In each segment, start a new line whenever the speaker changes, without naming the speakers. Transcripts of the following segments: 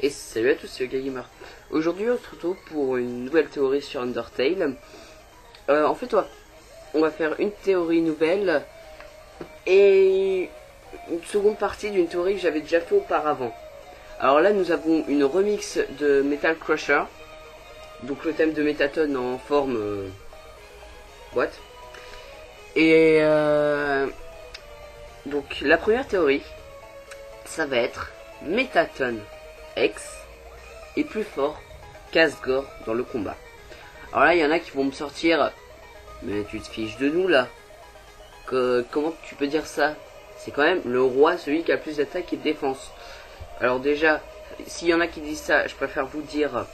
Et salut à tous, c'est Gamer. Aujourd'hui on se retrouve pour une nouvelle théorie sur Undertale. En fait on va faire une théorie nouvelle et une seconde partie d'une théorie que j'avais déjà fait auparavant. Alors là nous avons une remix de Metal Crusher, donc le thème de Mettaton en forme boîte. Et donc la première théorie, ça va être Mettaton X est plus fort qu'Asgore dans le combat. Alors là, il y en a qui vont me sortir, mais tu te fiches de nous là. Comment tu peux dire ça? C'est quand même le roi, celui qui a plus d'attaque et de défense. Alors déjà, s'il y en a qui disent ça, je préfère vous dire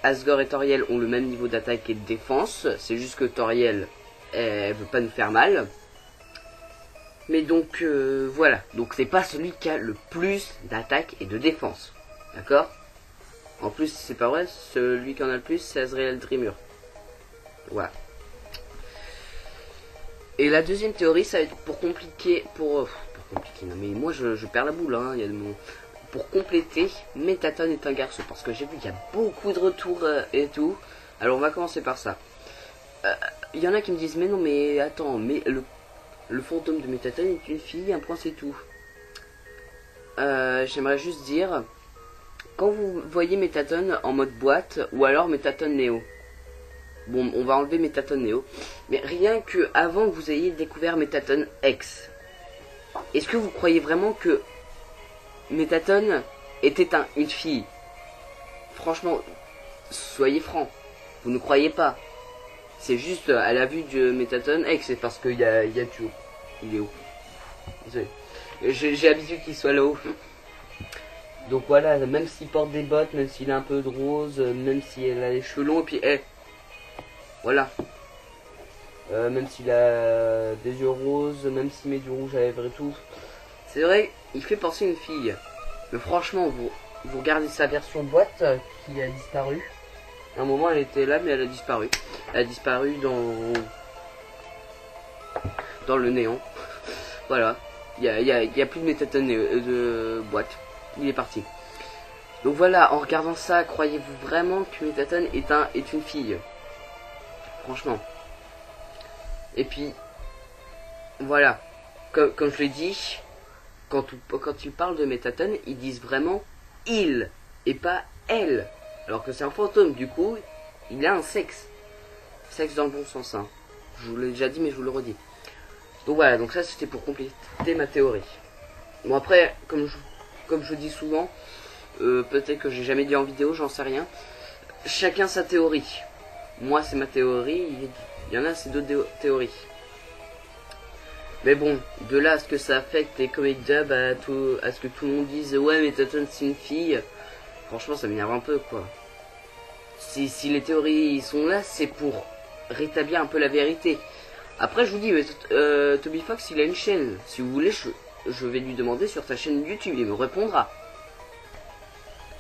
Asgore et Toriel ont le même niveau d'attaque et de défense. C'est juste que Toriel, elle veut pas nous faire mal. Mais donc voilà, donc c'est pas celui qui a le plus d'attaque et de défense, d'accord? En plus c'est pas vrai, celui qui en a le plus c'est Azrael Dreemurr. Voilà. Et la deuxième théorie ça va être pour compliquer, non mais moi je perds la boule hein, il y a de mon... Pour compléter, Mettaton est un garçon, parce que j'ai vu qu'il y a beaucoup de retours et tout. Alors on va commencer par ça. Il y en a qui me disent mais non mais attends, mais le fantôme de Mettaton est une fille, un point c'est tout. J'aimerais juste dire, quand vous voyez Mettaton en mode boîte, ou alors Mettaton Neo. Bon, on va enlever Mettaton Neo. Mais rien que avant que vous ayez découvert Mettaton X, est-ce que vous croyez vraiment que Mettaton était une fille? Franchement, soyez francs, vous ne croyez pas. C'est juste à la vue de Mettaton X, c'est parce qu'il y a Joe. Il est où? Désolé. J'ai l'habitude qu'il soit là-haut. Donc voilà, même s'il porte des bottes, même s'il a un peu de rose, même si elle a les cheveux longs, et puis voilà. Même s'il a des yeux roses, même s'il met du rouge à lèvres et tout. C'est vrai, il fait penser à une fille. Mais franchement, vous regardez sa version boîte qui a disparu. À un moment elle était là mais elle a disparu. Elle a disparu dans le néant. Voilà. Il y a plus de Mettaton de boîte. Il est parti. Donc voilà, en regardant ça, croyez-vous vraiment que Mettaton est une fille? Franchement. Et puis, voilà. Comme je l'ai dit, quand ils parlent de Mettaton, ils disent vraiment il et pas elle. Alors que c'est un fantôme, du coup, il a un sexe. Sexe dans le bon sens, hein. Je vous l'ai déjà dit, mais je vous le redis. Donc voilà, donc ça c'était pour compléter ma théorie. Bon après, comme je dis souvent, peut-être que j'ai jamais dit en vidéo, j'en sais rien. Chacun sa théorie. Moi c'est ma théorie, il y en a c'est d'autres théories. Mais bon, de là à ce que ça affecte les comic dub, à ce que tout le monde dise ouais mais Mettaton c'est une fille, franchement ça m'énerve un peu quoi. Si les théories sont là, c'est pour rétablir un peu la vérité. Après je vous dis, Toby Fox il a une chaîne. Si vous voulez, je vais lui demander sur sa chaîne YouTube, il me répondra.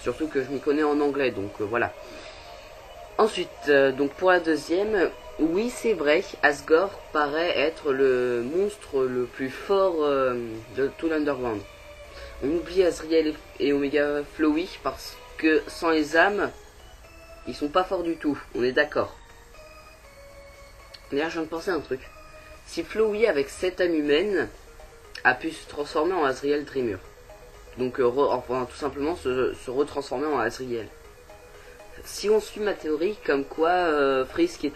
Surtout que je m'y connais en anglais, donc voilà. Ensuite, donc pour la deuxième, oui c'est vrai, Asgore paraît être le monstre le plus fort de tout l'Underground. On oublie Azrael et Omega Flowey parce que sans les âmes, ils sont pas forts du tout, on est d'accord. D'ailleurs, je viens de penser à un truc. Si Flowey, avec cette âme humaine, a pu se transformer en Azrael Dreemurr, donc enfin tout simplement se retransformer en Azrael. Si on suit ma théorie, comme quoi Frisk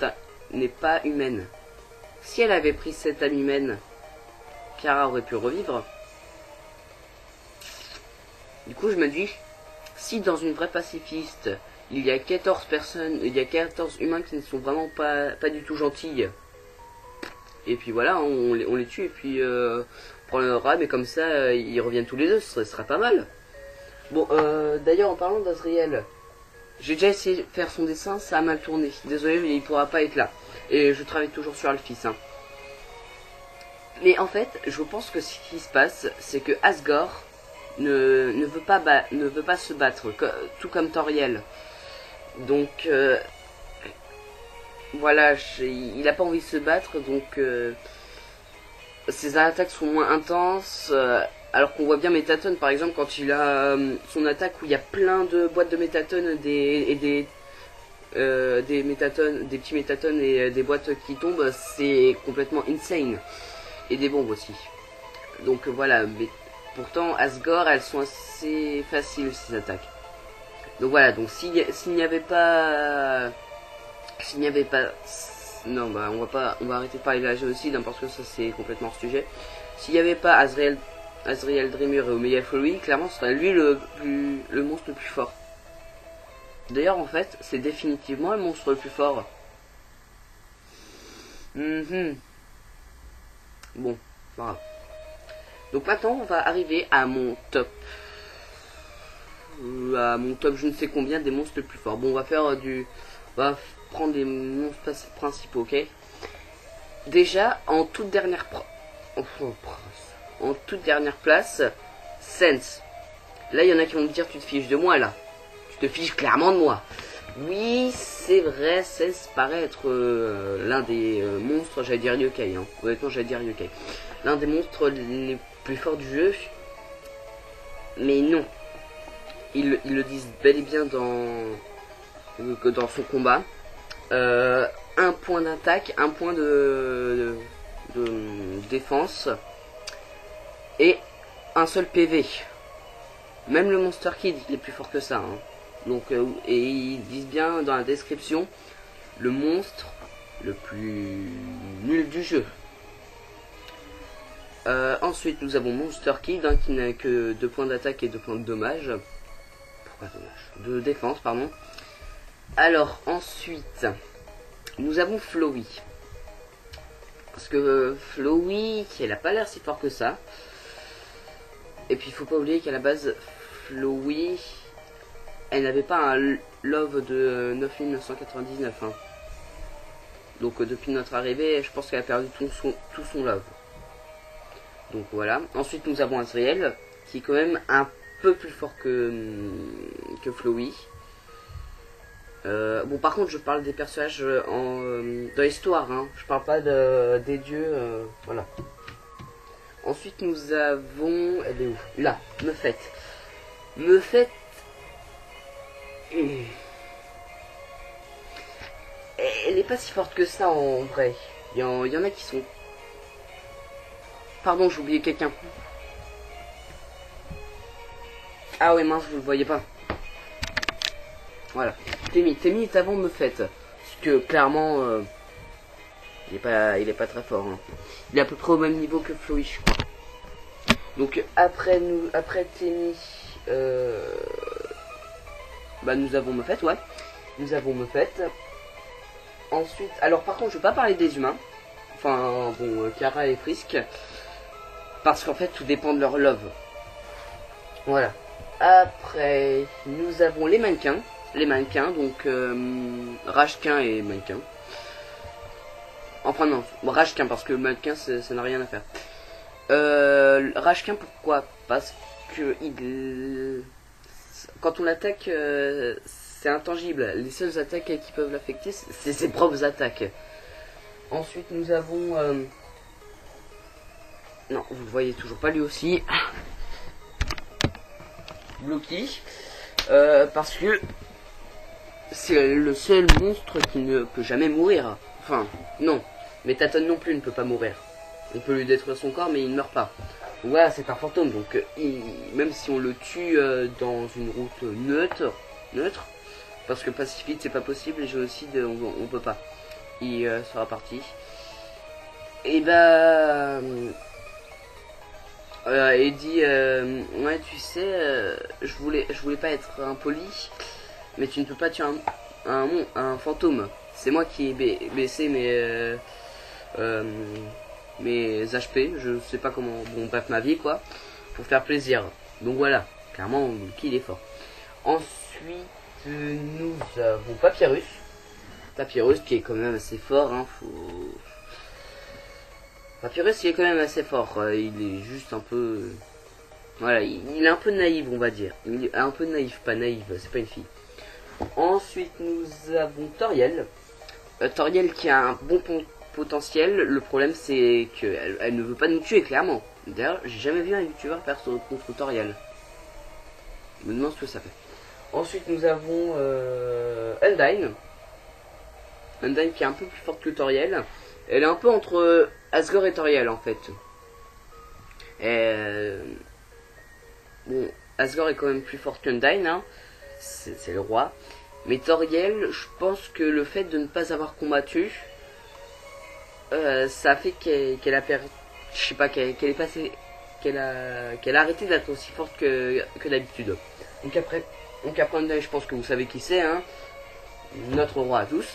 n'est pas humaine. Si elle avait pris cette âme humaine, Kara aurait pu revivre. Du coup, je me dis, si dans une vraie pacifiste, il y a 14 personnes, il y a 14 humains qui ne sont vraiment pas du tout gentils. Et puis voilà, on les tue et puis on prend le rat, mais comme ça, ils reviennent tous les deux, ce serait pas mal. Bon, d'ailleurs, en parlant d'Azrael, j'ai déjà essayé de faire son dessin, ça a mal tourné. Désolé, mais il pourra pas être là. Et je travaille toujours sur Alphys. Hein. Mais en fait, je pense que ce qui se passe, c'est que Asgore ne veut pas se battre, tout comme Toriel. Donc voilà, il a pas envie de se battre, donc ses attaques sont moins intenses. Alors qu'on voit bien Métatone par exemple quand il a son attaque où il y a plein de boîtes de Métatone des métatones, des petits métatones et des boîtes qui tombent, c'est complètement insane. Et des bombes aussi. Donc voilà, mais pourtant Asgore elles sont assez faciles ces attaques. Donc voilà, donc s'il n'y avait pas... Non bah on va arrêter de parler de la génocide hein, parce que ça c'est complètement hors sujet. S'il n'y avait pas Azrael Dreamer et Omega Fury, clairement ce serait lui le monstre le plus fort. D'ailleurs en fait c'est définitivement le monstre le plus fort. Bon, pas grave. Donc maintenant on va arriver à mon top. Je ne sais combien des monstres les plus forts. Bon on va faire on va prendre des monstres principaux, ok. Déjà en toute dernière place, Sense. Là il y en a qui vont me dire tu te fiches de moi là. Tu te fiches clairement de moi. Oui c'est vrai, Sense paraît être l'un des monstres, j'allais dire yokai hein. Honnêtement j'allais dire yokai. L'un des monstres les plus forts du jeu. Mais non. Ils le disent bel et bien dans son combat. Un point d'attaque, un point de défense et un seul PV. Même le Monster Kid il est plus fort que ça hein. Donc et ils disent bien dans la description le monstre le plus nul du jeu. Ensuite nous avons Monster Kid hein, qui n'a que 2 points d'attaque et 2 points de dommage. Pourquoi dommage? De défense pardon. Alors ensuite nous avons Flowey. Parce que Flowey elle a pas l'air si fort que ça. Et puis il faut pas oublier qu'à la base Flowey elle n'avait pas un love de 9999 hein. Donc depuis notre arrivée je pense qu'elle a perdu tout son love. Donc voilà. Ensuite nous avons Azrael qui est quand même un peu plus fort que Flowey. Bon par contre je parle des personnages dans l'histoire hein. Je parle pas des dieux voilà. Ensuite nous avons... Elle est où? Là, Mepheth. Elle est pas si forte que ça en vrai. Il y en a qui sont... Pardon j'ai oublié quelqu'un. Ah ouais mince vous le voyez pas. Voilà. Temi est avant Mepheth. Parce que clairement il est pas très fort hein. Il est à peu près au même niveau que Flowey je crois. Donc après Temi bah nous avons Mepheth ouais. Nous avons Mepheth. Ensuite alors par contre je vais pas parler des humains. Enfin bon Kara et Frisk. Parce qu'en fait tout dépend de leur love. Voilà. Après nous avons les mannequins. Donc Rajquin et mannequin. Enfin non, Rajquin parce que mannequin ça n'a rien à faire. Rajquin pourquoi? Parce que quand on l'attaque c'est intangible. Les seules attaques qui peuvent l'affecter c'est ses propres attaques. Ensuite nous avons non vous le voyez toujours pas lui aussi. Loki parce que c'est le seul monstre qui ne peut jamais mourir. Enfin, non. Métatone non plus ne peut pas mourir. On peut lui détruire son corps, mais il ne meurt pas. Voilà, c'est un fantôme. Donc, même si on le tue dans une route neutre, parce que pacifiste c'est pas possible, et génocide on peut pas. Il sera parti. Et bah... il dit ouais tu sais je voulais pas être impoli. Mais tu ne peux pas tuer un fantôme. C'est moi qui ai baissé mes HP. Je sais pas comment... Bon, bref, ma vie, quoi. Pour faire plaisir. Donc voilà. Clairement, qui il est fort. Ensuite, nous avons Papyrus. Papyrus qui est quand même assez fort. Hein, Papyrus, il est quand même assez fort. Il est juste un peu... Voilà, il est un peu naïf, on va dire. Il est un peu naïf, pas naïf. C'est pas une fille. Ensuite nous avons Toriel. Toriel qui a un bon potentiel. Le problème c'est qu'elle ne veut pas nous tuer clairement. D'ailleurs, j'ai jamais vu un youtubeur faire son tutoriel. Je me demande ce que ça fait. Ensuite, nous avons Undyne. Undyne qui est un peu plus forte que Toriel. Elle est un peu entre Asgore et Toriel en fait. Bon, Asgore est quand même plus forte qu'Undyne, hein. C'est le roi. Mais Toriel, je pense que le fait de ne pas avoir combattu, ça a fait qu'elle a perdu. Je sais pas, qu'elle est passée. Qu'elle a arrêté d'être aussi forte que d'habitude. Donc après Undyne, je pense que vous savez qui c'est, hein. Notre roi à tous,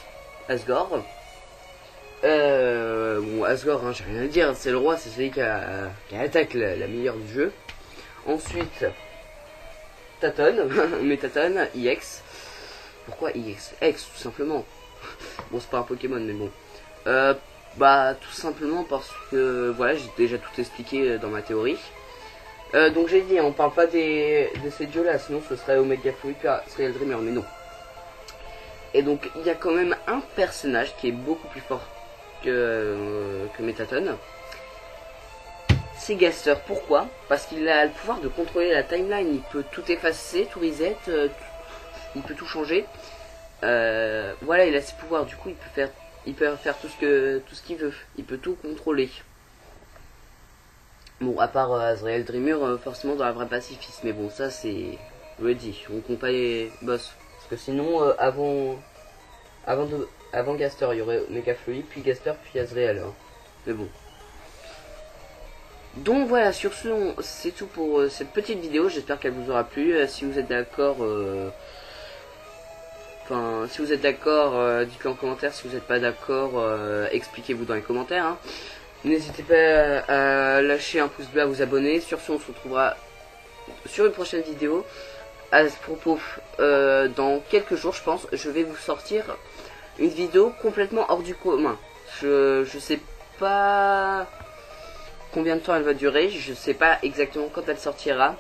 Asgore. Bon, Asgore, hein, j'ai rien à dire, c'est le roi, c'est celui qui attaque la meilleure du jeu. Ensuite, Taton, Métatone, IX. Pourquoi IX? X, tout simplement. Bon, c'est pas un Pokémon, mais bon. Bah, tout simplement parce que, voilà, j'ai déjà tout expliqué dans ma théorie. Donc j'ai dit, on parle pas de ces dieux-là, sinon ce serait Omega Fluid, Serial Dreamer, mais non. Et donc, il y a quand même un personnage qui est beaucoup plus fort que Métatone. C'est Gaster. Pourquoi? Parce qu'il a le pouvoir de contrôler la timeline. Il peut tout effacer, tout reset, il peut tout changer. Voilà, il a ses pouvoirs. Du coup, il peut faire tout ce qu'il veut. Il peut tout contrôler. Bon, à part Azrael Dreamer, forcément dans la vraie pacifiste. Mais bon, ça c'est ready. On compte pas les boss. Parce que sinon, avant Gaster, il y aurait Omega Fluid, puis Gaster, puis Azrael. Hein. Mais bon. Donc voilà, sur ce, c'est tout pour cette petite vidéo. J'espère qu'elle vous aura plu. Si vous êtes d'accord, si vous êtes d'accord, dites-le en commentaire. Si vous n'êtes pas d'accord, expliquez-vous dans les commentaires. Hein. N'hésitez pas à lâcher un pouce bleu, à vous abonner. Sur ce, on se retrouvera sur une prochaine vidéo. À ce propos, dans quelques jours, je pense, je vais vous sortir une vidéo complètement hors du commun. Je sais pas combien de temps elle va durer, je sais pas exactement quand elle sortira,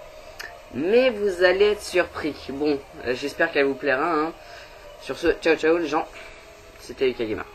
mais vous allez être surpris. Bon, j'espère qu'elle vous plaira. Hein. Sur ce, ciao ciao les gens, c'était Lucas Gamer.